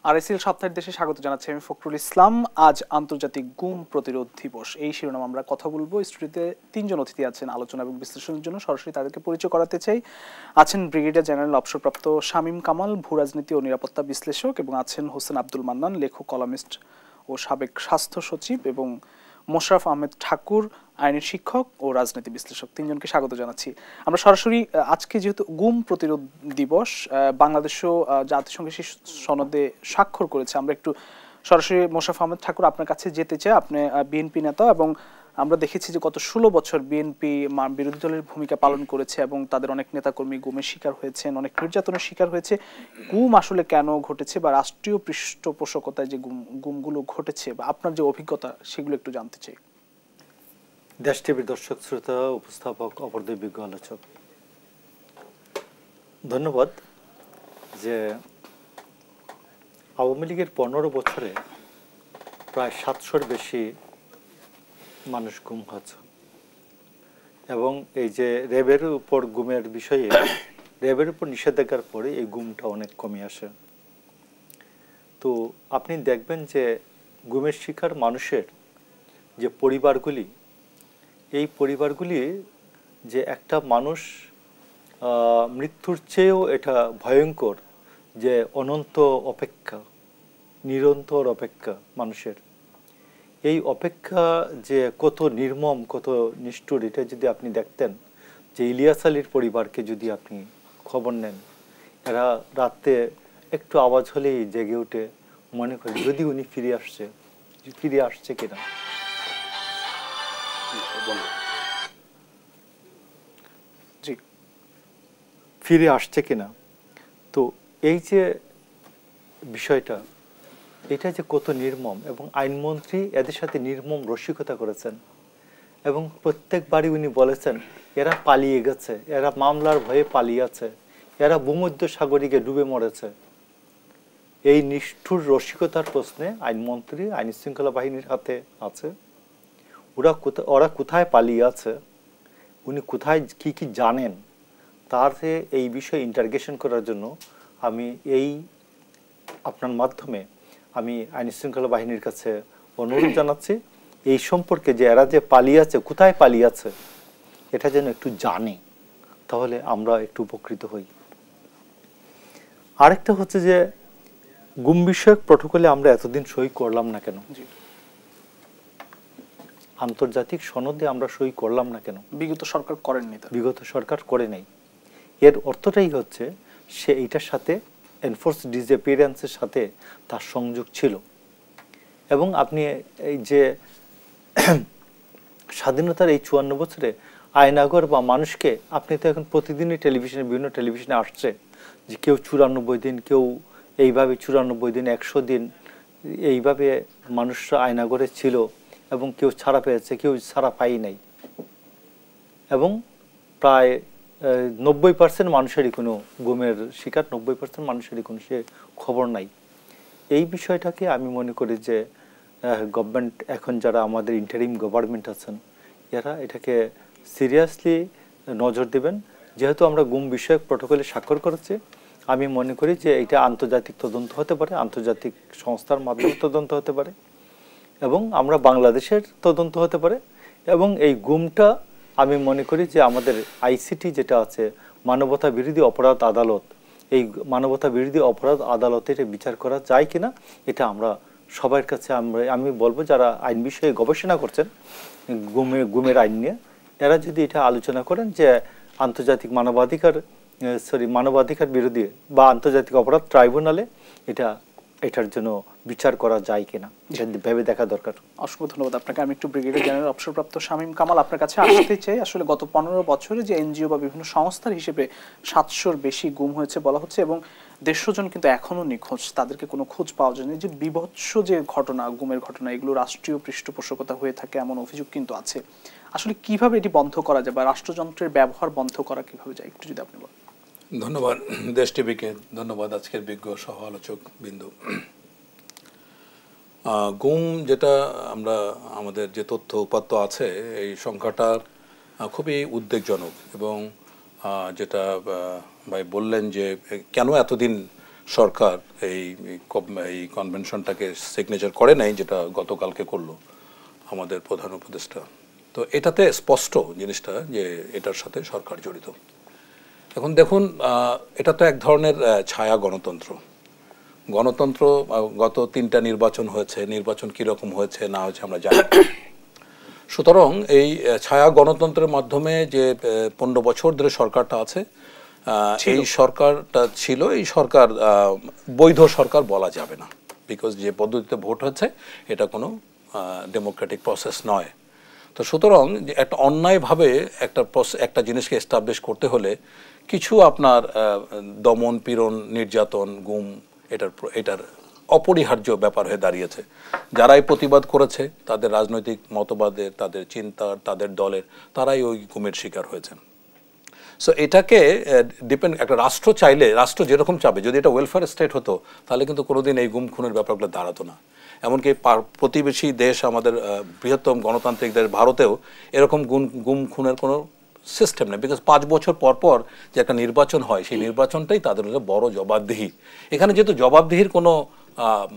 RSL সপ্তাহের দেশে স্বাগত জানাচ্ছি আমি ফখরুল ইসলাম। আজ আন্তর্জাতিক গুম প্রতিরোধ দিবস। এই শিরোনাম আমরা কথা বলবো। স্টুডিওতে তিনজন অতিথি আছেন আলোচনা এবং বিশ্লেষণের জন্য। সরাসরি তাদেরকে পরিচয় করাতে চাই। আছেন ব্রিগেডিয়ার জেনারেল অবসরপ্রাপ্ত শামীম কামাল, ভূ রাজনীতি ও নিরাপত্তা বিশ্লেষক, এবং আছেন হোসেন আব্দুল মান্নান, লেখক, কলামিস্ট ও সাবেক স্বাস্থ্য সচিব, এবং মোশাররফ আহমেদ ঠাকুর, আইনের শিক্ষক ও রাজনীতি বিশ্লেষক। তিনজনকে স্বাগত জানাচ্ছি। আমরা সরাসরি আজকে যেহেতু গুম প্রতিরোধ দিবস, বাংলাদেশও জাতিসংঘের শীর্ষ সনদে স্বাক্ষর করেছে, আমরা একটু সরাসরি মোশাররফ আহমেদ ঠাকুর আপনার কাছে যেতে চাই। আপনি বিএনপি নেতা এবং আমরা দেখেছি যে গত 16 বছর বিএনপি বিরোধী দলের ভূমিকা পালন করেছে এবং তাদের অনেক নেতাকর্মী গুমের শিকার হয়েছেন, অনেক নির্যাতনের শিকার হয়েছে। গুম আসলে কেন ঘটেছে বা রাষ্ট্রীয় পৃষ্ঠপোষকতায় যে গুমগুলো ঘটেছে বা আপনার যে অভিজ্ঞতা সেগুলো একটু জানতে চাই। দেশ টিভির দর্শক শ্রোতা, উপস্থাপক, অপরদের বিজ্ঞ আলোচক, ধন্যবাদ। যে আওয়ামী লীগের 15 বছরে প্রায় 700-র বেশি মানুষ গুম হয়েছে এবং এই যে র্যাবের উপর গুমের বিষয়ে র্যাবের উপর নিষেধাজ্ঞার পরে এই গুমটা অনেক কমে আসে। তো আপনি দেখবেন যে গুমের শিকার মানুষের যে পরিবারগুলি, এই পরিবারগুলি যে একটা মানুষ মৃত্যুর চেয়েও এটা ভয়ঙ্কর, যে অনন্ত অপেক্ষা, নিরন্তর অপেক্ষা মানুষের। এই অপেক্ষা যে কত নির্মম, কত নিষ্ঠুর, এটা যদি আপনি দেখতেন, যে ইলিয়াস আলীর পরিবারকে যদি আপনি খবর নেন, এরা রাতে একটু আওয়াজ হলেই জেগে উঠে মনে করে যদি উনি ফিরে আসছে কিনা। ফিরে আসছে কিনা। তো এই যে বিষয়টা, এটা যে কত নির্মম, এবং আইনমন্ত্রী এদের সাথে নির্মম রসিকতা করেছেন এবং প্রত্যেকবারই উনি বলেছেন এরা পালিয়ে গেছে, এরা মামলার ভয়ে পালিয়ে আছে, এরা ভূমধ্য সাগরীকে ডুবে মরেছে। এই নিষ্ঠুর রসিকতার প্রশ্নে আইনমন্ত্রী, আইন শৃঙ্খলা বাহিনীর হাতে আছে। ওরা কোথায় পালিয়ে আছে, উনি কোথায় কি কি জানেন, তার এই বিষয়ে ইন্টারগেশন করার জন্য আমি আপনার মাধ্যমে আমি আইন শৃঙ্খলা বাহিনীর কাছে অনুরোধ জানাচ্ছি, এই সম্পর্কে যে এরা যে পালিয়ে আছে, কোথায় পালিয়ে আছে, এটা যেন একটু জানে, তাহলে আমরা একটু উপকৃত হই। আরেকটা হচ্ছে যে গুম বিষয়ক প্রটোকলে আমরা এতদিন সই করলাম না কেন, আন্তর্জাতিক সনদে আমরা সই করলাম না কেন? বিগত সরকার করেননি, বিগত সরকার করে নাই। এর অর্থটাই হচ্ছে সে এইটার সাথে এনফোর্স ডিসঅ্যাপিয়ারেন্সের সাথে তার সংযোগ ছিল। এবং আপনি এই যে স্বাধীনতার এই 54 বছরে আয়নাগর বা মানুষকে, আপনি তো এখন প্রতিদিনই টেলিভিশনে, বিভিন্ন টেলিভিশনে আসছে যে কেউ 94 দিন, কেউ এইভাবে 94 দিন, 100 দিন এইভাবে মানুষরা আয়নাগরে ছিল এবং কেউ ছাড়া পেয়েছে, কেউ ছাড়া পাই নাই। এবং প্রায় 90% মানুষেরই কোনো গুমের শিকার, 90% মানুষেরই কোনো সে খবর নাই। এই বিষয়টাকে আমি মনে করি যে গভর্নমেন্ট, এখন যারা আমাদের ইন্টারিম গভর্নমেন্ট আছেন, এরা এটাকে সিরিয়াসলি নজর দেবেন। যেহেতু আমরা গুম বিষয়ক প্রটোকলে স্বাক্ষর করেছি, আমি মনে করি যে এটা আন্তর্জাতিক তদন্ত হতে পারে, আন্তর্জাতিক সংস্থার মাধ্যমে তদন্ত হতে পারে, এবং আমরা বাংলাদেশের তদন্ত হতে পারে। এবং এই গুমটা আমি মনে করি যে আমাদের আইসিটি যেটা আছে, মানবতা বিরোধী অপরাধ আদালত, এই মানবতা বিরোধী অপরাধ আদালতে এটা বিচার করা যায় কিনা, এটা আমরা সবার কাছে আমি বলবো, যারা আইন বিষয়ে গবেষণা করছেন গুমের আইন নিয়ে, এরা যদি এটা আলোচনা করেন যে আন্তর্জাতিক মানবাধিকার বিরোধী বা আন্তর্জাতিক অপরাধ ট্রাইব্যুনালে এটার জন্য বিচার করা যায় কিনা, ভেবে দেখা দরকার। অসংখ্য ধন্যবাদ আপনাকে। আমি একটু ব্রিগেডিয়ার জেনারেল অবসরপ্রাপ্ত শামীম কামাল আপনার কাছে আসতে চাই। আসলে গত 15 বছরে যে এনজিও বা বিভিন্ন সংস্থার হিসেবে 700-র বেশি গুম হয়েছে বলা হচ্ছে এবং 150 জন কিন্তু এখনো নিখোঁজ, তাদেরকে কোনো খোঁজ পাওয়া যায়নি। যে বিভৎস যে ঘটনা, গুমের ঘটনা, এগুলো রাষ্ট্রীয় পৃষ্ঠপোষকতা হয়ে থাকে এমন অভিযোগ কিন্তু আছে। আসলে কিভাবে এটি বন্ধ করা যায় বা রাষ্ট্রযন্ত্রের ব্যবহার বন্ধ করা কিভাবে যায়, একটু যদি আপনি বলেন। ধন্যবাদ দেশ টিভিকে, ধন্যবাদ আজকের বিজ্ঞ সহ আলোচক বিন্দু। গুম যেটা আমরা আমাদের যে তথ্য উপাত্ত আছে, এই সংখ্যাটা খুবই উদ্বেগজনক এবং যেটা ভাই বললেন যে কেন এতদিন সরকার এই কনভেনশনটাকে সিগনেচার করে নাই, যেটা গতকালকে করলো আমাদের প্রধান উপদেষ্টা। তো এটাতে স্পষ্ট জিনিসটা যে এটার সাথে সরকার জড়িত। এখন দেখুন, এটা তো এক ধরনের ছায়া গণতন্ত্র। গণতন্ত্র গত 3টা নির্বাচন হয়েছে, নির্বাচন কীরকম হয়েছে না হয়েছে আমরা জানি। সুতরাং এই ছায়া গণতন্ত্রের মাধ্যমে যে 15 বছর ধরে সরকারটা আছে, এই সরকারটা ছিল, এই সরকার বৈধ সরকার বলা যাবে না, বিকজ যে পদ্ধতিতে ভোট হচ্ছে এটা কোনো ডেমোক্রেটিক প্রসেস নয়। তো সুতরাং যে একটা অন্যায়ভাবে একটা জিনিসকে এস্টাবলিশ করতে হলে কিছু আপনার দমন পীড়ন নির্যাতন গুম এটার অপরিহার্য ব্যাপার হয়ে দাঁড়িয়েছে। যারাই প্রতিবাদ করেছে তাদের রাজনৈতিক মতবাদের, তাদের চিন্তার, তাদের দলের, তারাই ওই গুমের শিকার হয়েছেন। সো এটাকে ডিপেন্ড, একটা রাষ্ট্র চাইলে, রাষ্ট্র যেরকম চাবে, যদি এটা ওয়েলফেয়ার স্টেট হতো তাহলে কিন্তু কোনোদিন এই গুম খুনের ব্যাপারগুলো দাঁড়াতো না। এমনকি প্রতিবেশী দেশ, আমাদের বৃহত্তম গণতান্ত্রিক দেশ ভারতেও এরকম গুম খুনের কোনো সিস্টেম নেই, বিকজ 5 বছর পর পর যে একটা নির্বাচন হয়, সেই নির্বাচনটাই তাদের বড় জবাবদিহি। এখানে যেহেতু জবাবদিহির কোনো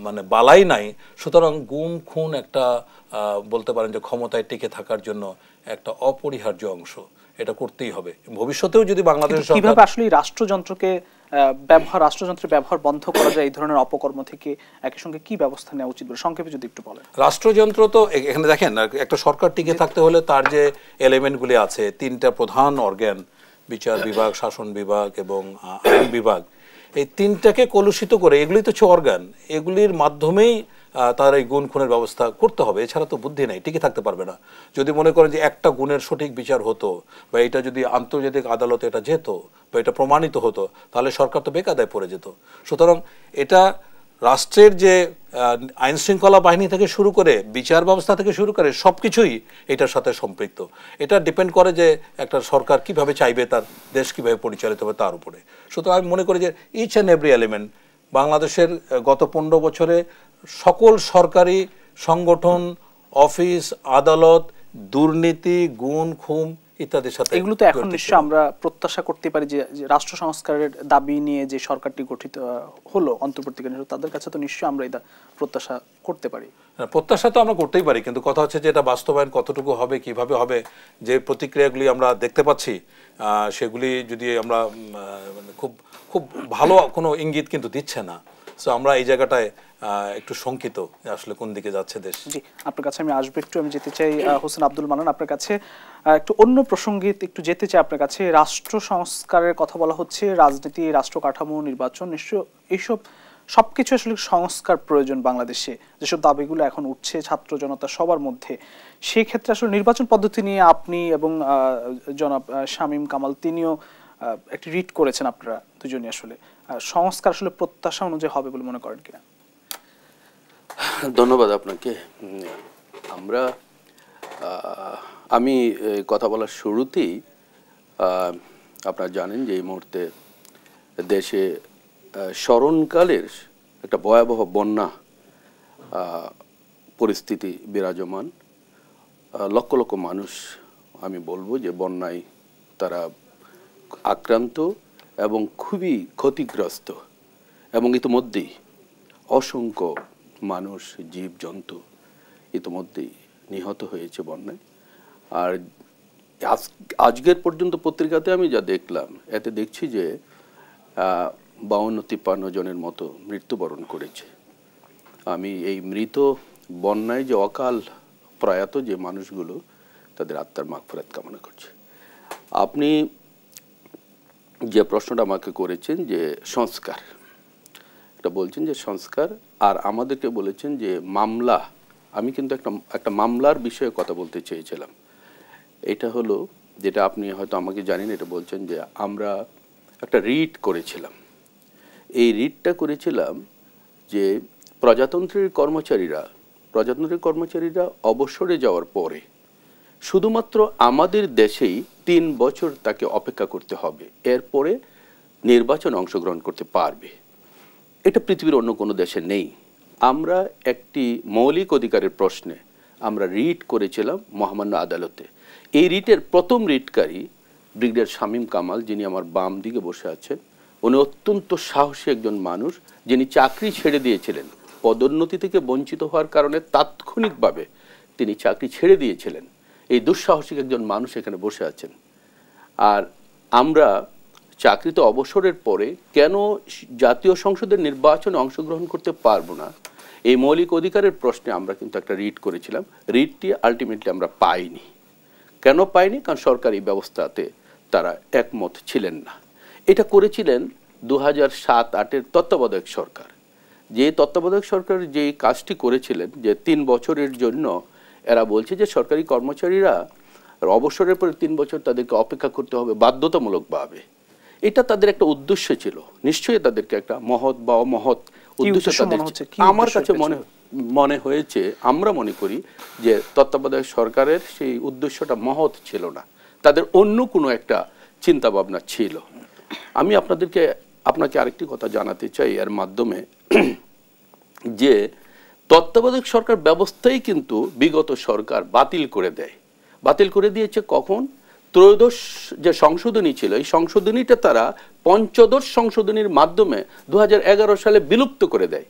মানে বালাই নাই, সুতরাং গুম খুন একটা বলতে পারেন যে ক্ষমতায় টিকে থাকার জন্য একটা অপরিহার্য অংশ, এটা করতেই হবে। ভবিষ্যতেও যদি বাংলাদেশের সরকার কিভাবে আসলে রাষ্ট্রযন্ত্রের ব্যবহার বন্ধ করা যায়, এই ধরনের অপকর্ম থেকে একই সঙ্গে কি ব্যবস্থা নেওয়া উচিত বলে সংক্ষেপে যদি একটু বলেন। রাষ্ট্রযন্ত্র তো এখানে দেখেন, একটা সরকার টিকে থাকতে হলে তার যে এলিমেন্টগুলি আছে, 3টা প্রধান অর্গান, বিচার বিভাগ, শাসন বিভাগ এবং আইন বিভাগ, এই 3টাকে কলুষিত করে, এগুলি তো হচ্ছে অর্গান, এগুলির মাধ্যমেই তার এই গুণ খুনের ব্যবস্থা করতে হবে। এছাড়া তো বুদ্ধি নেই, টিকে থাকতে পারবে না। যদি মনে করেন যে একটা গুণের সঠিক বিচার হতো, বা এটা যদি আন্তর্জাতিক আদালতে এটা যেত, বা এটা প্রমাণিত হতো, তাহলে সরকার তো বেকায়দায় পড়ে যেত। সুতরাং এটা রাষ্ট্রের যে আইন শৃঙ্খলা বাহিনী থেকে শুরু করে, বিচার ব্যবস্থা থেকে শুরু করে সব কিছুই এটার সাথে সম্পৃক্ত। এটা ডিপেন্ড করে যে একটা সরকার কিভাবে চাইবে তার দেশ কিভাবে পরিচালিত হবে তার উপরে। সুতরাং আমি মনে করি যে ইচ অ্যান্ড এভরি এলিমেন্ট, বাংলাদেশের গত 15 বছরে সকল সরকারি সংগঠন, অফিস, আদালত, দুর্নীতি, গুণ খুন ইত্যাদির সাথে, এগুলো তো এখন নিশ্চয়ই আমরা প্রত্যাশা করতে পারি যে রাষ্ট্র সংস্কারের দাবি নিয়ে যে সরকারটি গঠিত হলো অন্তর্বর্তীকালীন, তাদের কাছে তো নিশ্চয়ই আমরা এটা প্রত্যাশা করতে পারি। প্রত্যাশা তো আমরা করতেই পারি, কিন্তু কথা হচ্ছে যে এটা বাস্তবায়ন কতটুকু হবে, কিভাবে হবে, যে প্রতিক্রিয়াগুলি আমরা দেখতে পাচ্ছি সেগুলি যদি আমরা খুব খুব ভালো কোনো ইঙ্গিত কিন্তু দিচ্ছে না। সো আমরা এই জায়গাটায় একটু শঙ্কিত আসলে কোন দিকে যাচ্ছে দেশ। জি, আপনার কাছে আমি আসবো একটু, আমি যেতে চাই হোসেন আব্দুল মান্নান, আপনার কাছে একটু অন্য প্রসঙ্গে একটু যেতে চাই। আপনার কাছে রাষ্ট্র সংস্কারের কথা বলা হচ্ছে, রাজনীতি, রাষ্ট্র কাঠামো, নির্বাচন, নিশ্চয় এইসব সবকিছু আসলে সংস্কার প্রয়োজন বাংলাদেশে, যেসব দাবিগুলো এখন উঠছে ছাত্র জনতা সবার মধ্যে। সেই ক্ষেত্রে আসলে নির্বাচন পদ্ধতি নিয়ে আপনি এবং জনাব শামীম কামাল তিনিও একটি রিট করেছেন, আপনারা দুজনই আসলে সংস্কার আসলে প্রত্যাশা অনুযায়ী হবে বলে মনে করেন কিনা? ধন্যবাদ আপনাকে। আমি কথা বলার শুরুতেই আপনারা জানেন যে এই মুহূর্তে দেশে স্মরণকালের একটা ভয়াবহ বন্যা পরিস্থিতি বিরাজমান। লক্ষ লক্ষ মানুষ, আমি বলবো যে বন্যায় তারা আক্রান্ত এবং খুবই ক্ষতিগ্রস্ত, এবং ইতিমধ্যেই অসংখ্য মানুষ, জীবজন্তু ইতিমধ্যেই নিহত হয়েছে বন্যায়। আর আজকের পর্যন্ত পত্রিকাতে আমি যা দেখলাম, এতে দেখছি যে 52-53 জনের মতো মৃত্যুবরণ করেছে। আমি এই মৃত বন্যায় যে অকাল প্রয়াত যে মানুষগুলো, তাদের আত্মার মাগফিরাত কামনা করছি। আপনি যে প্রশ্নটা আমাকে করেছেন যে সংস্কার, এটা বলছেন যে সংস্কার, আর আমাদেরকে বলেছেন যে মামলা। আমি কিন্তু একটা মামলার বিষয়ে কথা বলতে চেয়েছিলাম। এটা হলো যেটা আপনি হয়তো আমাকে জানেন, এটা বলছেন যে আমরা একটা রিট করেছিলাম। এই রিটটা করেছিলাম যে প্রজাতন্ত্রের কর্মচারীরা অবসরে যাওয়ার পরে শুধুমাত্র আমাদের দেশেই 3 বছর তাকে অপেক্ষা করতে হবে, এরপরে নির্বাচনে অংশগ্রহণ করতে পারবে। এটা পৃথিবীর অন্য কোনো দেশে নেই। আমরা একটি মৌলিক অধিকারের প্রশ্নে আমরা রিট করেছিলাম মহামান্য আদালতে। এই রিটের প্রথম রিটকারী ব্রিগেডিয়ার শামীম কামাল, যিনি আমার বাম দিকে বসে আছেন, উনি অত্যন্ত সাহসী একজন মানুষ, যিনি চাকরি ছেড়ে দিয়েছিলেন। পদোন্নতি থেকে বঞ্চিত হওয়ার কারণে তাৎক্ষণিকভাবে তিনি চাকরি ছেড়ে দিয়েছিলেন। এই দুঃসাহসিক একজন মানুষ এখানে বসে আছেন। আর আমরা চাকরিতে অবসরের পরে কেন জাতীয় সংসদের নির্বাচনে অংশগ্রহণ করতে পারবো না, এই মৌলিক অধিকারের প্রশ্নে আমরা কিন্তু একটা রিট করেছিলাম। রিটটি আলটিমেটলি আমরা পাইনি। কেন পাইনি? কারণ সরকারি ব্যবস্থাতে তারা একমত ছিলেন না। এটা করেছিলেন 2007-08-এর তত্ত্বাবধায়ক সরকার। যে তত্ত্বাবধায়ক সরকার যে কাজটি করেছিলেন, যে 3 বছরের জন্য এরা বলছে যে সরকারি কর্মচারীরা অবসরের পরে 3 বছর তাদেরকে অপেক্ষা করতে হবে বাধ্যতামূলকভাবে। এটা তাদের একটা উদ্দেশ্য ছিল। নিশ্চয়ই তাদেরকে একটা মহৎ বা অমহৎ উদ্দেশ্য তাদের। আমার কাছে মনে হয়েছে, আমরা মনে করি যে তত্ত্বাবধায়ক সরকারের সেই উদ্দেশ্যটা মহৎ ছিল না, তাদের অন্য কোনো একটা চিন্তা ভাবনা ছিল। আমি আপনাকে আরেকটি কথা জানাতে চাই এর মাধ্যমে, যে তত্ত্বাবধায়ক সরকার ব্যবস্থাই কিন্তু বিগত সরকার বাতিল করে দেয়। বাতিল করে দিয়েছে কখন? ত্রয়োদশ যে সংশোধনী ছিল, এই সংশোধনীটা তারা পঞ্চদশ সংশোধনীর মাধ্যমে 2011 সালে বিলুপ্ত করে দেয়।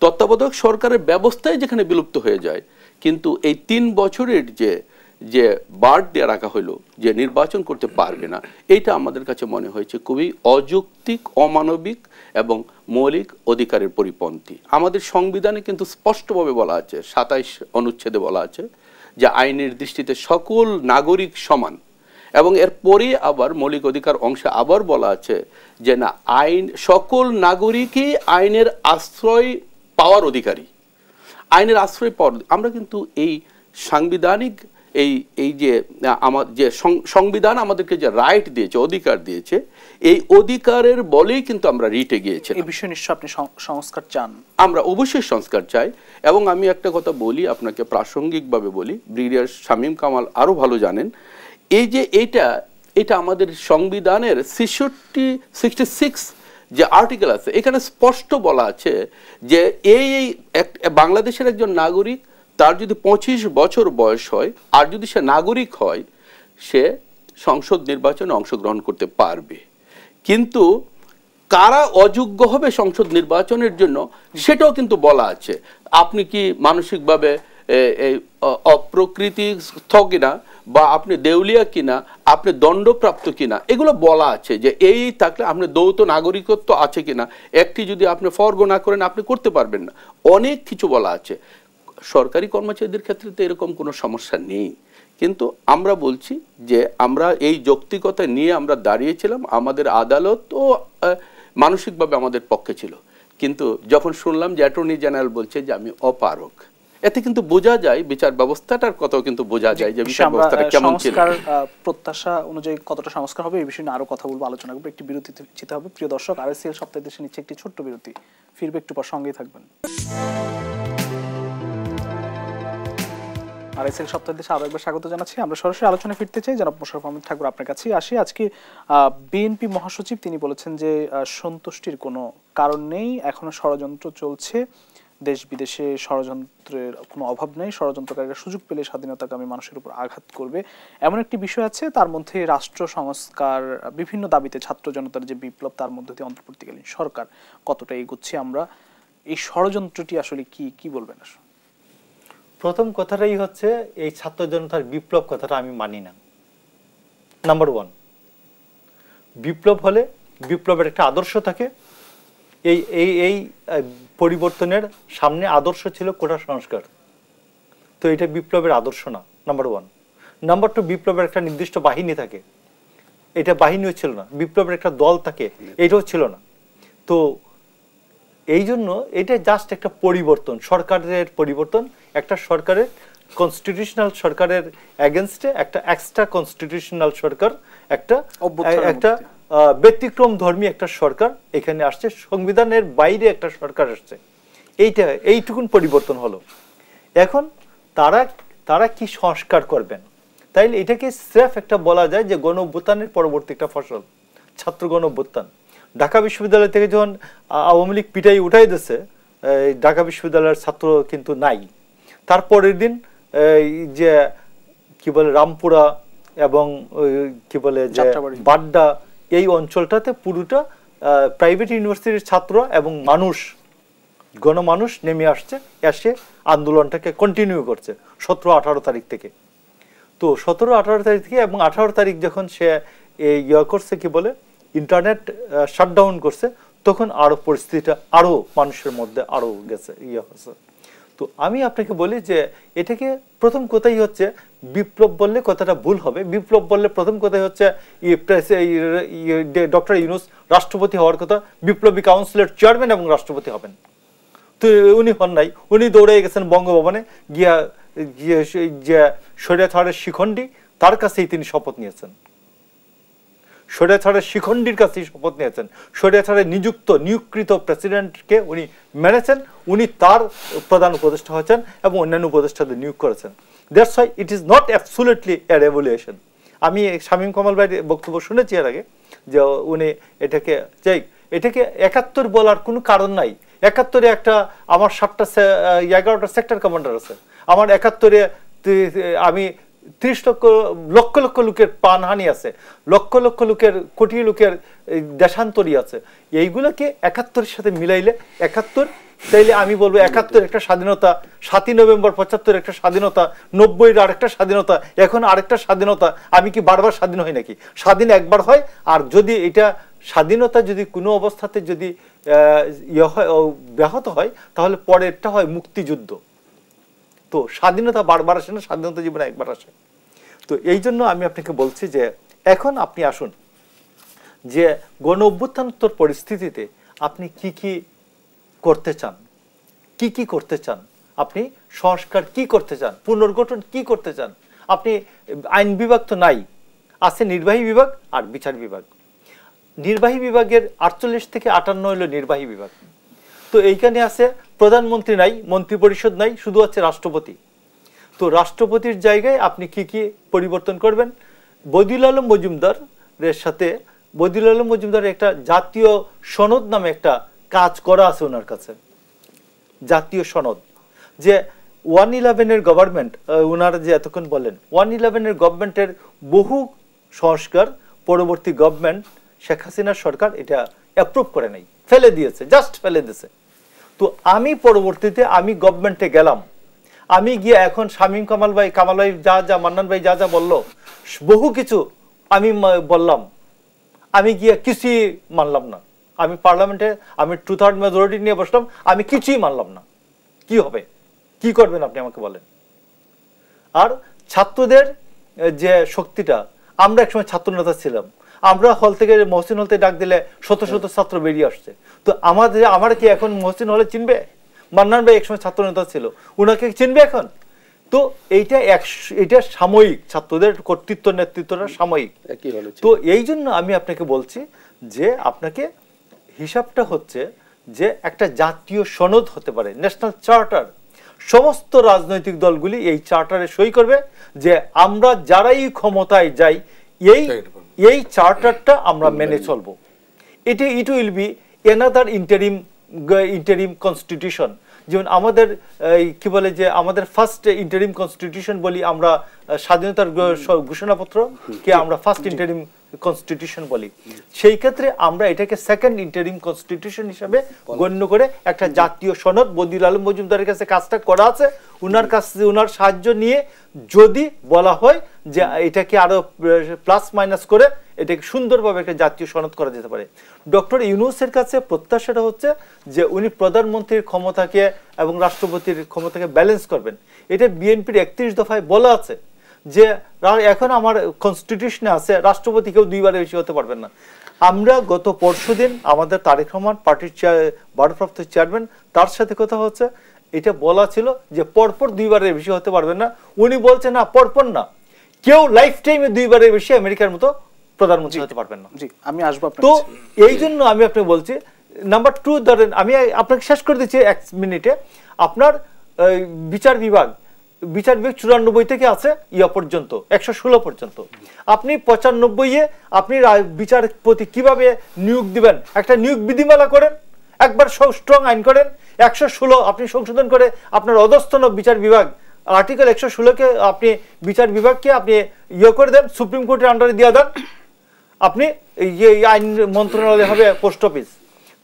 তত্ত্বাবধায়ক সরকারের ব্যবস্থায় যেখানে বিলুপ্ত হয়ে যায়, কিন্তু এই 3 বছরের যে বার্ড দিয়ে রাখা হলো যে নির্বাচন করতে পারবে না, এইটা আমাদের কাছে মনে হয়েছে খুবই অযৌক্তিক, অমানবিক এবং মৌলিক অধিকারের পরিপন্থী। আমাদের সংবিধানে কিন্তু স্পষ্টভাবে বলা আছে, 27 অনুচ্ছেদে বলা আছে যে আইনের দৃষ্টিতে সকল নাগরিক সমান। এবং এরপরে আবার মৌলিক অধিকার অংশে আবার বলা আছে যে না, আইন সকল নাগরিকই আইনের আশ্রয় পাওয়ার অধিকারী। আইনের আশ্রয় পাওয়ার আমরা কিন্তু এই সাংবিধানিক এই যে আমার যে সংবিধান আমাদেরকে যে রাইট দিয়েছে, অধিকার দিয়েছে, এই অধিকারের বলেই কিন্তু আমরা রিটে গিয়েছি। এই বিষয়ে নিশ্চয়ই আপনি সংস্কার চান। আমরা অবশ্যই সংস্কার চাই। এবং আমি একটা কথা বলি, আপনাকে প্রাসঙ্গিকভাবে বলি, ব্রিগেডিয়ার শামীম কামাল আরো ভালো জানেন, এই যে এটা আমাদের সংবিধানের 66 যে আর্টিকেল আছে, এখানে স্পষ্ট বলা আছে যে বাংলাদেশের একজন নাগরিক, তার যদি 25 বছর বয়স হয় আর যদি সে নাগরিক হয়, সে সংসদ নির্বাচনে অংশগ্রহণ করতে পারবে। কিন্তু কারা অযোগ্য হবে সংসদ নির্বাচনের জন্য, সেটাও কিন্তু বলা আছে। আপনি কি মানসিকভাবে অপ্রকৃতিস্থ কিনা, বা আপনি দেউলিয়া কিনা, আপনি দণ্ডপ্রাপ্ত কিনা, এগুলো বলা আছে যে এই থাকলে আপনি দ্বৈত নাগরিকত্ব আছে কিনা, একটি যদি আপনি ফরগো না করেন আপনি করতে পারবেন না, অনেক কিছু বলা আছে। সরকারি কর্মচারীদের ক্ষেত্রে তো এরকম কোনো সমস্যা নেই। কিন্তু আমরা বলছি যে আমরা এই যৌক্তিকতা নিয়ে আমরা দাঁড়িয়েছিলাম, আমাদের আদালতও মানসিকভাবে আমাদের পক্ষে ছিল। কিন্তু যখন শুনলাম যে অ্যাটর্নি জেনারেল বলছে যে আমি অপারগ, এতে কিন্তু বোঝা যায় বিচার ব্যবস্থাটার কথাও কিন্তু বোঝা যায় যে বিচার ব্যবস্থাটা কেমন ছিল। প্রত্যাশা অনুযায়ী কতটা সংস্কার হবে এই বিষয়ে আরো কথা বলবো, আলোচনা করবো। একটি বিরতিতে যেতে হবে। প্রিয় দর্শক, আরএসএল সপ্তাহে দেশে নিচ্ছে একটি ছোট্ট বিরতি, ফিরবে একটু পর, সঙ্গেই থাকবেন। আরএসএল সপ্তাহে দেশে আরো একবার স্বাগত জানাচ্ছি। আমরা সরাসরি আলোচনায় ফিরতে চাই। জনাব মোশাররফ আহমেদ ঠাকুর, আপনার কাছে আসি। আজকে বিএনপি মহাসচিব তিনি বলেছেন যে সন্তুষ্টির কোনো কারণ নেই, এখনো ষড়যন্ত্র চলছে, দেশ বিদেশে ষড়যন্ত্রের কোনো অভাব নেই, ষড়যন্ত্রকারীরা সুযোগ পেলে স্বাধীনতাকামী মানুষের উপর আঘাত করবে, এমন একটি বিষয় আছে। তার মধ্যে রাষ্ট্র সংস্কার, বিভিন্ন দাবিতে ছাত্র জনতার যে বিপ্লব, তার মধ্যে দিয়ে অন্তর্বর্তীকালীন সরকার কতটা এগোচ্ছে আমরা, এই ষড়যন্ত্রটি আসলে কি বলবেন? প্রথম কথাটাই হচ্ছে এই ছাত্র জনতার বিপ্লব কথাটা আমি মানি না। নাম্বার 1, বিপ্লব হলে বিপ্লবের একটা আদর্শ থাকে। এই পরিবর্তনের সামনে আদর্শ ছিল কোটা সংস্কার, তো এটা বিপ্লবের আদর্শ না, নাম্বার 1। নাম্বার 2, বিপ্লবের একটা নির্দিষ্ট বাহিনী থাকে, এটা বাহিনীও ছিল না। বিপ্লবের একটা দল থাকে, এটাও ছিল না। তো এই জন্য এটা জাস্ট একটা পরিবর্তন, সরকারের পরিবর্তন, একটা সরকারের কনস্টিটিউশনাল সরকারের এগেনস্টে একটা এক্সট্রা কনস্টিটিউশনাল সরকার, একটা ব্যতিক্রম ধর্মী একটা সরকার এখানে আসছে, সংবিধানের বাইরে একটা সরকার আসছে, এইটুকুন পরিবর্তন হলো। এখন তারা কি সংস্কার করবেন, তাইলে এটাকে স্রেফ একটা বলা যায় যে গণ অভ্যুত্থানের পরবর্তী একটা ফসল, ছাত্র গণ অভ্যুত্থান। ঢাকা বিশ্ববিদ্যালয় থেকে যখন আওয়ামী লীগ পিটাই উঠাই দিচ্ছে, ঢাকা বিশ্ববিদ্যালয়ের ছাত্র কিন্তু নাই। তারপরের দিন যে কি বলে রামপুরা, এবং কি বলে যে যাত্রাবাড়ি। বাড্ডা, এই অঞ্চলটাতে পুরোটা প্রাইভেট ইউনিভার্সিটির ছাত্র এবং মানুষ, গণমানুষ নেমে আসছে, এসে আন্দোলনটাকে কন্টিনিউ করছে 17-18 তারিখ থেকে। তো 17-18 তারিখ থেকে এবং 18 তারিখ যখন সে ইয়ে করছে, কি বলে, ইন্টারনেট শাটডাউন করছে, তখন আরো পরিস্থিতিটা আরো মানুষের মধ্যে আরো গেছে, ইয়ে হচ্ছে। তো আমি আপনাকে বলি যে এটাকে প্রথম কথাই হচ্ছে, বিপ্লব বললে কথাটা ভুল হবে। বিপ্লব বললে প্রথম কথাই হচ্ছে ডক্টর ইউনূস রাষ্ট্রপতি হওয়ার কথা, বিপ্লবী কাউন্সিলের চেয়ারম্যান এবং রাষ্ট্রপতি হবেন। তো উনি হন নাই, উনি দৌড়ে গেছেন বঙ্গভবনে গিয়া যে স্বৈরাচারের শিখণ্ডী, তার কাছেই তিনি শপথ নিয়েছেন, স্বৈরাচারের শিখণ্ডীর কাছেই শপথ নিয়েছেন। স্বৈরাচারের নিয়োগকৃত প্রেসিডেন্টকে উনি মেনেছেন, উনি তার প্রধান উপদেষ্টা হয়েছেন এবং অন্যান্য উপদেষ্টাদের নিয়োগ করেছেন। That's why it is not absolutely A revolution. আমি শামীম কামাল ভাইয়ের বক্তব্য শুনেছি এর আগে, যে উনি এটাকে 71 বলার কোনো কারণ নাই। 71-এ একটা আমার 11টা সেক্টর কমান্ডার আছে, আমার 71-এ আমি 30 লক্ষ লক্ষ লোকের প্রাণহানি আছে, লক্ষ লক্ষ লোকের, কোটি লোকের দেশান্তরী আছে। এইগুলোকে 71-এর সাথে মিলাইলে 71, তাইলে আমি বলবো 71 একটা স্বাধীনতা, 7ই নভেম্বর 75 একটা স্বাধীনতা, 90-এর আরেকটা স্বাধীনতা, এখন আরেকটা স্বাধীনতা। আমি কি বারবার স্বাধীন হই নাকি? স্বাধীন একবার হয়। আর যদি এটা স্বাধীনতা যদি কোনো অবস্থাতে যদি ব্যাহত হয়, তাহলে পরেরটা হয় মুক্তিযুদ্ধ। তো স্বাধীনতা বারবার আসে না, স্বাধীনতা জীবনে একবার আসে। তো এই জন্য আমি আপনাকে বলছি যে এখন আপনি আসুন যে গণ অভ্যুত্থানোত্তর পরিস্থিতিতে আপনি কি কি করতে চান, কি কি করতে চান, আপনি সংস্কার কি করতে চান, পুনর্গঠন কি করতে চান। আপনি আইন বিভাগ তো নাই, আছে নির্বাহী বিভাগ আর বিচার বিভাগ। নির্বাহী বিভাগের 48 থেকে 58 হলো নির্বাহী বিভাগ। তো এইখানে আছে প্রধানমন্ত্রী নাই, মন্ত্রী পরিষদ নাই, শুধু আছে রাষ্ট্রপতি। তো রাষ্ট্রপতির জায়গায় আপনি কি কি পরিবর্তন করবেন? বদিউল আলম মজুমদারের সাথে, বদিউল আলম মজুমদারের একটা জাতীয় সনদ নামে একটা কাজ করা আছে ওনার কাছে, জাতীয় সনদ, যে 111-এর গভর্নমেন্ট, ওনারা যে এতক্ষণ বলেন 111-এর গভর্নমেন্টের বহু সংস্কার পরবর্তী গভর্নমেন্ট শেখ হাসিনার সরকার এটা অ্যাপ্রুভ করে নাই, ফেলে দিয়েছে, জাস্ট ফেলে দিয়েছে। তো আমি পরবর্তীতে আমি গভর্নমেন্টে গেলাম, আমি গিয়ে এখন শামীম কামাল ভাই যা মান্নান ভাই যা বললো, বহু কিছু আমি বললাম, আমি গিয়ে কিছুই মানলাম না। আমি পার্লামেন্টে আমি 2/3 মেজরিটি নিয়ে বসলাম, আমি কিছুই মানলাম না। কি হবে, কি করবেন আপনি আমাকে বলেন। আর ছাত্রদের যে শক্তিটা, আমরা একসময় ছাত্র নেতা ছিলাম, আমরা হল থেকে মহসিন হল থেকে ডাক দিলে শত শত ছাত্র বেরিয়ে আসছে। তো আমার কি এখন মহসিন হলে চিনবে? মান্নান ভাই একসময় ছাত্র নেতা ছিল, উনাকে চিনবে এখন? তো এইটা সাময়িক, ছাত্রদের কর্তৃত্ব নেতৃত্বটা সাময়িক। তো এই জন্য আমি আপনাকে বলছি যে আপনাকে হিসাবটা হচ্ছে যে একটা জাতীয় সনদ হতে পারে, ন্যাশনাল চার্টার। সমস্ত রাজনৈতিক দলগুলি এই চার্টারে সই করবে যে আমরা যারাই ক্ষমতায় যাই এই চার্টারটা আমরা মেনে চলবো। It will be another interim constitution. যেমন আমাদের কি বলে যে আমাদের ফার্স্ট ইন্টারিম কনস্টিটিউশন বলি আমরা, স্বাধীনতার ঘোষণাপত্র কে আমরা ফার্স্ট ইন্টারিম কনস্টিটিউশন বলি, সেই ক্ষেত্রে আমরা এটাকে সেকেন্ড ইন্টারিম কনস্টিটিউশন হিসাবে গণ্য করে একটা জাতীয় সনদ, বদিউল আলম মজুমদারের কাছে কাজটা করা আছে, উনার কাছে উনার সাহায্য নিয়ে যদি বলা হয় যে এটাকে আরো প্লাস মাইনাস করে এটাকে সুন্দরভাবে একটা জাতীয় সনদ করা যেতে পারে। ডক্টর ইউনূসের কাছে প্রত্যাশাটা হচ্ছে যে উনি প্রধানমন্ত্রীর ক্ষমতাকে এবং রাষ্ট্রপতির ক্ষমতাকে ব্যালেন্স করবেন। এটা বিএনপির 31 দফায় বলা আছে যে এখন আমার কনস্টিটিউশনে আছে রাষ্ট্রপতি কেউ 2 বারের বেশি হতে পারবেন না। আমরা গত পরশুদিন আমাদের তারেক রহমান পার্টির ভারপ্রাপ্ত চেয়ারম্যান, তার সাথে কথা হচ্ছে, এটা বলা ছিল যে পরপর 2 বারের বেশি হতে পারবেন না। উনি বলছেন না, পরপর না, কেউ লাইফ টাইমে 2 বারের বেশি আমেরিকার মতো প্রধানমন্ত্রী হতে পারবেন না। জি, আমি আসবো। তো এই জন্য আমি আপনাকে বলছি, নাম্বার 2 ধরেন, আমি আপনাকে শেষ করে দিচ্ছি 1 মিনিটে। আপনার বিচার বিভাগ 94 থেকে আছে পর্যন্ত 116 পর্যন্ত। আপনি 95-এ আপনি বিচারপতি কিভাবে নিয়োগ দিবেন, একটা নিয়োগ বিধিমালা করেন, একবার স্ট্রং আইন করেন। 116 আপনি সংশোধন করে আপনার অধস্তন বিচার বিভাগ আর্টিকেল 116-কে আপনি বিচার বিভাগকে আপনি ইয়ে করে দেন, সুপ্রিম কোর্টের আন্ডারে দিয়ে দেন, আপনি এই আইন মন্ত্রণালয় হবে পোস্ট অফিস।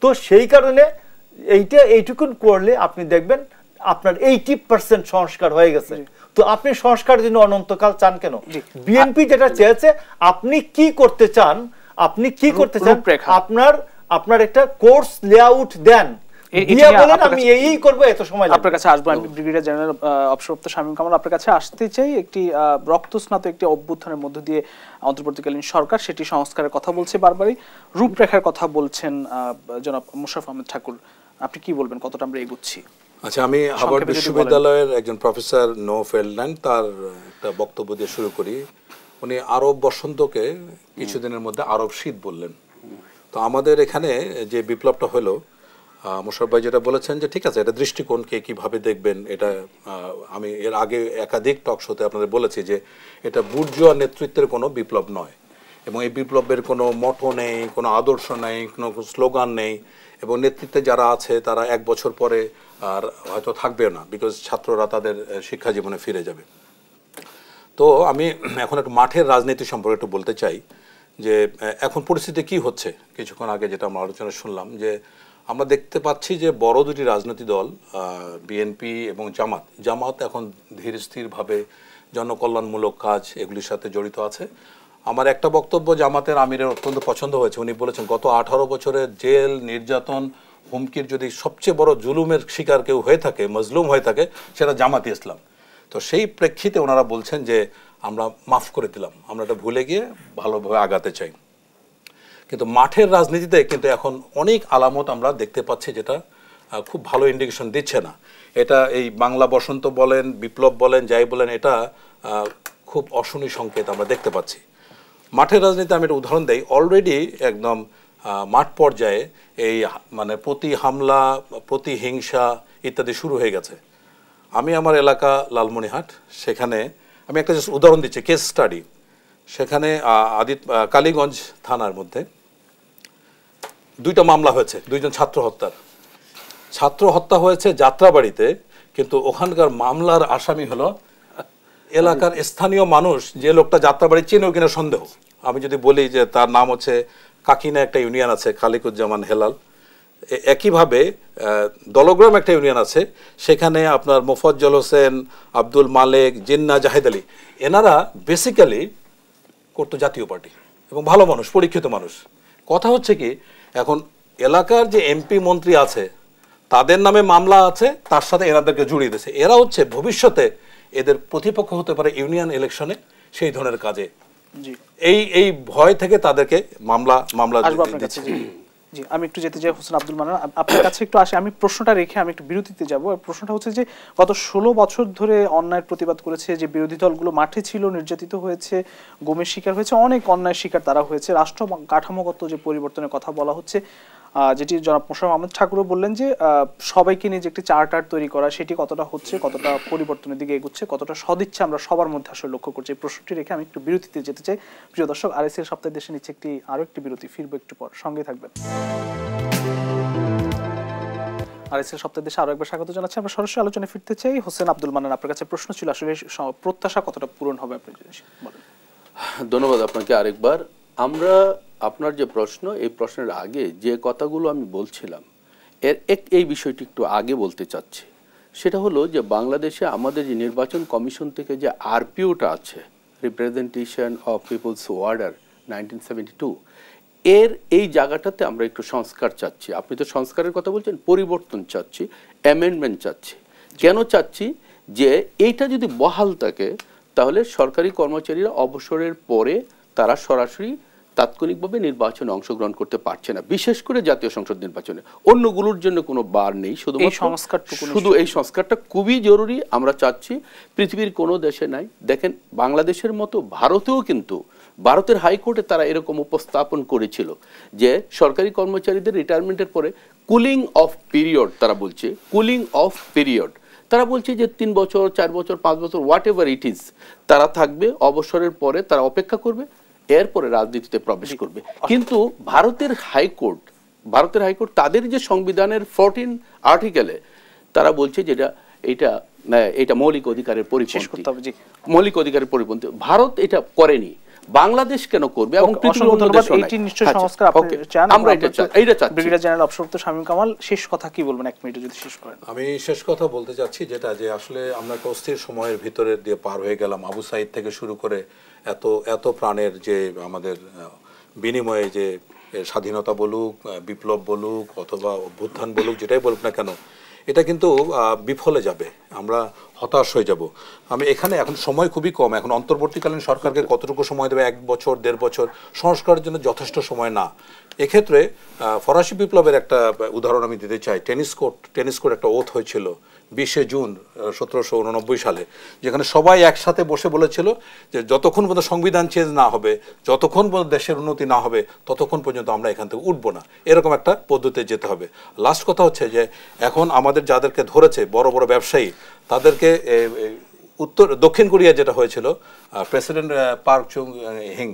তো সেই কারণে এইটুকুন করলে আপনি দেখবেন আপনার 80% সংস্কার হয়ে গেছে। তো আপনি সংস্কারের জন্য অনন্তকাল চান কেন? বিএনপি যেটা চেয়েছে, আপনি কি করতে চান, আপনি কি করতে চান, আপনার একটা কোর্স লেআউট দেন, আমি এই করব, এত সময় আপনার কাছে আসবো। আমি ব্রিগেডিয়ার জেনারেল অবসরপ্রাপ্ত শামীম কামাল আপনার কাছে আসতে চাই। একটি রক্তস্নাত একটি অভ্যুত্থানের মধ্য দিয়ে অন্তর্বর্তীকালীন সরকার সেটি সংস্কারের কথা বলছে, বারবারই রূপরেখার কথা বলছেন জনাব মোশাররফ আহমেদ ঠাকুর। আপনি কি বলবেন, কতটা আমরা এগোচ্ছি? আচ্ছা, আমি হার্ভার্ড বিশ্ববিদ্যালয়ের একজন প্রফেসর নো ফেল্ডল্যান্ড তার একটা বক্তব্য দিয়ে শুরু করি। উনি আরব বসন্তকে কিছুদিনের মধ্যে আরব শীত বললেন। তো আমাদের এখানে যে বিপ্লবটা হলো, মোশাররফ ভাই যেটা বলেছেন যে ঠিক আছে, এটা দৃষ্টিকোণকে কিভাবে দেখবেন, এটা আমি এর আগে একাধিক টক শোতে আপনাদের বলেছি যে এটা বুর্জোয়া নেতৃত্বের কোনো বিপ্লব নয়, এবং এই বিপ্লবের কোনো মটো নেই, কোনো আদর্শ নেই, কোনো স্লোগান নেই, এবং নেতৃত্বে যারা আছে তারা এক বছর পরে আর হয়তো থাকবে না, বিকজ ছাত্ররা তাদের শিক্ষা জীবনে ফিরে যাবে। তো আমি এখন একটু মাঠের রাজনীতি সম্পর্কে একটু বলতে চাই যে এখন পরিস্থিতি কি হচ্ছে। কিছুক্ষণ আগে যেটা আমরা আলোচনা শুনলাম যে আমরা দেখতে পাচ্ছি যে বড় দুটি রাজনৈতিক দল বিএনপি এবং জামাত এখন ধীর স্থিরভাবে জনকল্যাণমূলক কাজ এগুলির সাথে জড়িত আছে। আমার একটা বক্তব্য জামাতের আমিরের অত্যন্ত পছন্দ হয়েছে। উনি বলেছেন গত 18 বছরের জেল, নির্যাতন, হুমকির যদি সবচেয়ে বড় জুলুমের শিকার কেউ হয়ে থাকে, মজলুম হয়ে থাকে, সেটা জামাতে ইসলাম। তো সেই প্রেক্ষিতে ওনারা বলছেন যে আমরা মাফ করে দিলাম, আমরা এটা ভুলে গিয়ে ভালোভাবে আগাতে চাই। কিন্তু মাঠের রাজনীতিতে কিন্তু এখন অনেক আলামত আমরা দেখতে পাচ্ছি যেটা খুব ভালো ইন্ডিকেশন দিচ্ছে না। এটা এই বাংলা বসন্ত বলেন, বিপ্লব বলেন, যাই বলেন, এটা খুব অশনি সংকেত আমরা দেখতে পাচ্ছি। মাঠের রাজনীতি আমি একটা উদাহরণ দেই। অলরেডি একদম মাঠ পর্যায়ে এই মানে প্রতি হামলা, প্রতি হিংসা ইত্যাদি শুরু হয়ে গেছে। আমি আমার এলাকা লালমনিরহাট, সেখানে আমি একটা উদাহরণ দিচ্ছি, কেস স্টাডি। সেখানে কালীগঞ্জ থানার মধ্যে 2টা মামলা হয়েছে, 2জন ছাত্র হত্যা হয়েছে যাত্রাবাড়িতে, কিন্তু ওখানকার মামলার আসামি হলো এলাকার স্থানীয় মানুষ, যে লোকটা যাত্রাবাড়ি চেনেও কিনা সন্দেহ। আমি যদি বলি যে তার নাম হচ্ছে কাকিনা, একটা ইউনিয়ন আছে খালিকুজ্জামান হেলাল। একইভাবে দলগ্রাম একটা ইউনিয়ন আছে, সেখানে আপনার মোফাজ্জল হোসেন, আব্দুল মালেক, জিন্না, জাহেদ আলী, এনারা বেসিক্যালি করতো জাতীয় পার্টি এবং ভালো মানুষ, পরীক্ষিত মানুষ। কথা হচ্ছে কি, এখন এলাকার যে এমপি মন্ত্রী আছে তাদের নামে মামলা আছে, তার সাথে এনাদেরকে জড়িয়ে দিয়েছে। এরা হচ্ছে ভবিষ্যতে এদের প্রতিপক্ষ হতে পারে ইউনিয়ন ইলেকশনে, সেই ধরনের কাজে। এই ভয় থেকে তাদেরকে মামলা দিচ্ছে। জি, আমি একটু যেতে চাই হোসেন আব্দুল মান্নান, আপনার কাছে একটু আসি। আমি প্রশ্নটা রেখে আমি একটু বিরতিতে যাব। প্রশ্নটা হচ্ছে যে গত 16 বছর ধরে অন্যায়ের প্রতিবাদ করেছে, যে বিরোধী দলগুলো মাঠে ছিল, নির্যাতিত হয়েছে, গুমের শিকার হয়েছে, অনেক অন্যায়ের শিকার তারা হয়েছে। রাষ্ট্র কাঠামোগত যে পরিবর্তনের কথা বলা হচ্ছে, যেটি জনাব মোশাররফ আহমেদ ঠাকুরও বললেন যে সবাইকে নিয়ে যে একটি চার্টার তৈরি করা, সেটি কতটা হচ্ছে, কতটা পরিবর্তনের দিকে এগুচ্ছে, কতটা সদিচ্ছা আমরা সবার মধ্যে আসলে লক্ষ্য করছি। এই প্রশ্নটি রেখে আমি একটু বিরতিতে যেতে চাই। প্রিয় দর্শক, আরএসএল সপ্তাহের দেশে নিচ্ছে আরো একটি বিরতি, ফিরবো একটু পর, সঙ্গে থাকবেন। আরএসএল সপ্তাহের দেশে আরো একবার স্বাগত জানাচ্ছি। আমরা সরাসরি আলোচনায় ফিরতে চাই। হোসেন আব্দুল মান্নান, আপনার কাছে প্রশ্ন ছিল, আসলে প্রত্যাশা কতটা পূরণ হবে আপনি বলেন। ধন্যবাদ আপনাকে আরেকবার। আমরা আপনার যে প্রশ্ন, এই প্রশ্নের আগে যে কথাগুলো আমি বলছিলাম, এই বিষয়টি একটু আগে বলতে চাচ্ছি। সেটা হলো যে বাংলাদেশে আমাদের যে নির্বাচন কমিশন থেকে যে আরপিওটা আছে, রিপ্রেজেন্টেশন অফ পিপলস অর্ডার 1972, এই জায়গাটাতে আমরা একটু সংস্কার চাচ্ছি। আপনি তো সংস্কারের কথা বলছেন, পরিবর্তন চাচ্ছি, অ্যামেন্ডমেন্ট চাচ্ছি। কেন চাচ্ছি? যে এইটা যদি বহাল থাকে তাহলে সরকারি কর্মচারীরা অবসরের পরে তারা সরাসরি তাৎক্ষণিকভাবে নির্বাচনে অংশগ্রহণ করতে পারছে না, বিশেষ করে জাতীয় সংসদ নির্বাচনে। অন্যগুলোর জন্য কোনো বার নেই, শুধু এই সংস্কারটা খুবই জরুরি। আমরা চাচ্ছি, পৃথিবীর কোনো দেশে নাই। দেখেন, বাংলাদেশের মতো ভারতেও কিন্তু, ভারতের হাইকোর্টে তারা এরকম উপস্থাপন করেছিল যে সরকারি কর্মচারীদের রিটায়ারমেন্টের পরে কুলিং অফ পিরিয়ড, তারা বলছে কুলিং অফ পিরিয়ড, তারা বলছে যে 3 বছর, 4 বছর, 5 বছর, হোয়াট এভার ইট ইজ, তারা থাকবে, অবসরের পরে তারা অপেক্ষা করবে, এরপরে রাজনীতিতে প্রবেশ করবে। কিন্তু ভারতের হাইকোর্ট তাদের যে সংবিধানের 14 আর্টিকেলে তারা বলছে যেটা এটা মৌলিক অধিকারের শেষ পরিপন্থী, করতে হবে, জি। মৌলিক অধিকারের পরিপন্থী। ভারত এটা করেনি, বাংলাদেশ কেন করবে? এবং পৃথিবীর অন্য দেশও নাই। এটি নিশ্চয়ই আচ্ছা, সংস্কার আপনি ওকে, চান, আমরা এটা চাচ্ছি। ব্রিগেডিয়ার জেনারেল অবসরপ্রাপ্ত শামীম কামাল, শেষ কথা কি বলবেন, এক মিনিটে যদি শেষ করেন। আমি শেষ কথা বলতে চাচ্ছি যেটা, যে আসলে আমরা একটা অস্থির সময়ের ভিতরে দিয়ে পার হয়ে গেলাম। আবু সাইদ থেকে শুরু করে এত প্রাণের যে আমাদের বিনিময়ে যে স্বাধীনতা বলুক, বিপ্লব বলুক, অথবা অভ্যুত্থান বলুক, যেটাই বলুক না কেন, এটা কিন্তু বিফলে যাবে, আমরা হতাশ হয়ে যাব। আমি এখানে এখন সময় খুবই কম, এখন অন্তর্বর্তীকালীন সরকারকে কতটুকু সময় দেবে, 1 বছর 1.5 বছর, সংস্কারের জন্য যথেষ্ট সময় না। এক্ষেত্রে ফরাসি বিপ্লবের একটা উদাহরণ আমি দিতে চাই। টেনিস কোর্ট একটা ওথ হয়েছিল 20 জুন 1789 সালে, যেখানে সবাই একসাথে বসে বলেছিল যে যতক্ষণ পর্যন্ত সংবিধান চেঞ্জ না হবে, যতক্ষণ পর্যন্ত দেশের উন্নতি না হবে, ততক্ষণ পর্যন্ত আমরা এখান থেকে উঠবো না। এরকম একটা পদ্ধতিতে যেতে হবে। লাস্ট কথা হচ্ছে যে এখন আমাদের যাদেরকে ধরেছে বড় বড় ব্যবসায়ী, তাদেরকে দক্ষিণ কোরিয়া যেটা হয়েছিল, প্রেসিডেন্ট পার্ক চুং হিং,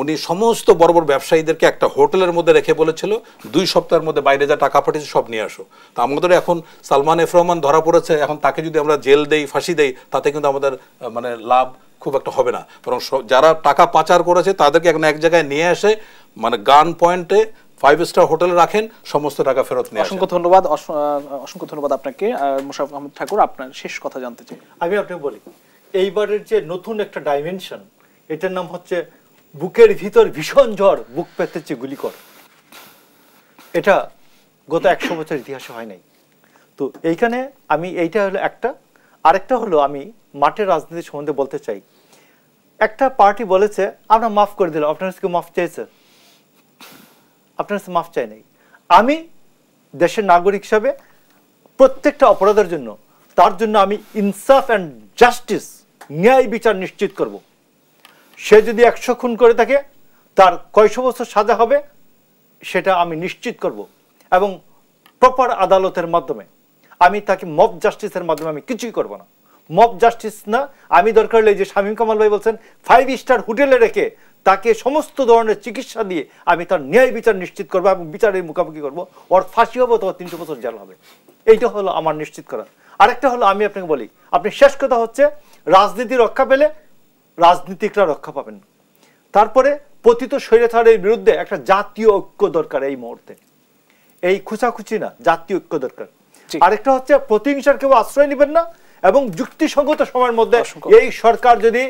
উনি সমস্ত বড় বড় ব্যবসায়ীদেরকে একটা হোটেলের মধ্যে রেখে বলেছিল 2 সপ্তাহের মধ্যে বাইরে যা টাকা পাঠিয়েছে সব নিয়ে আসো। তা আমাদের এখন সালমান এফ রহমান ধরা পড়েছে, এখন তাকে যদি আমরা জেল দেই, ফাঁসি দেই, তাতে কিন্তু আমাদের মানে লাভ খুব একটা হবে না, বরং যারা টাকা পাচার করেছে তাদেরকে এখন এক জায়গায় নিয়ে এসে মানে গান পয়েন্টে 5 স্টার হোটেলে রাখেন, সমস্ত টাকা ফেরত নিয়ে আসেন। অসংখ্য ধন্যবাদ আপনাকে। মোশাররফ আহমদ ঠাকুর, আপনার শেষ কথা জানতে চাই। আমি আপনাকে বলি, এইবারের যে নতুন একটা ডাইমেনশন, এটার নাম হচ্ছে বুকের ভিতর ভীষণ ঝড়, বুক পেতেছে গুলি কর। এটা গত 100 বছর ইতিহাসে হয় নাই। তো এইখানে আমি এইটা হলো একটা, আরেকটা হলো আমি মাঠের রাজনীতি সম্বন্ধে বলতে চাই। একটা পার্টি বলেছে আমরা মাফ করে দিলাম, আপনার কাছে মাফ চাইছে? আপনার কাছে মাফ চাই নাই। আমি দেশের নাগরিক হিসাবে প্রত্যেকটা অপরাধের জন্য, তার জন্য আমি ইনসাফ অ্যান্ড জাস্টিস, ন্যায় বিচার নিশ্চিত করব। সে যদি 100 খুন করে থাকে, তার কয়শো বছর সাজা হবে সেটা আমি নিশ্চিত করব, এবং প্রপার আদালতের মাধ্যমে। আমি তাকে মব জাস্টিসের মাধ্যমে আমি কিছুই করব না। মব জাস্টিস না, আমি দরকার হলে যে শামীম কামাল ভাই বলছেন 5 স্টার হোটেলে রেখে তাকে সমস্ত ধরনের চিকিৎসা দিয়ে আমি তার ন্যায় বিচার নিশ্চিত করবো এবং বিচারের মুখোমুখি করবো। ওর ফাঁসি হবে অথবা 300 বছর জেল হবে। এইটা হলো আমার নিশ্চিত করা। আরেকটা হলো, আমি আপনাকে বলি, আপনি শেষ কথা হচ্ছে রাজনীতি রক্ষা পেলে রাজনীতিকরা রক্ষা পাবেন। তারপরে পতিত স্বৈরাচারের বিরুদ্ধে একটা জাতীয় ঐক্য দরকার এই মুহূর্তে। এই খুচাখুচি না, জাতীয় ঐক্য দরকার। আরেকটা হচ্ছে প্রতিহিংসার কেউ আশ্রয় নেবেন না, এবং যুক্তিসঙ্গত সময়ের মধ্যে এই সরকার যদি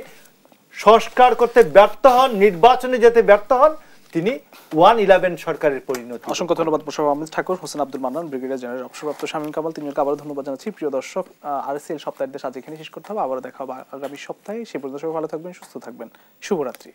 সংস্কার করতে ব্যর্থ হন, নির্বাচনে যেতে ব্যর্থ হন, তিনি 111 সরকারের পরিণতি। অসংখ্য ধন্যবাদ মোশাররফ আহমদ ঠাকুর, হোসেন আব্দুল মান্নান, ব্রিগেডিয়ার জেনারেল অবসরপ্রাপ্ত শামীম কামাল, তিনজনকে আবারও ধন্যবাদ জানাচ্ছি। প্রিয় দর্শক, RSL সপ্তাহের দেশ আজ এখানে শেষ করতে হবে। আবারও দেখা হবে আগামী সপ্তাহে। সেই পর্যন্ত সবাই ভালো থাকবেন, সুস্থ থাকবেন। শুভরাত্রি।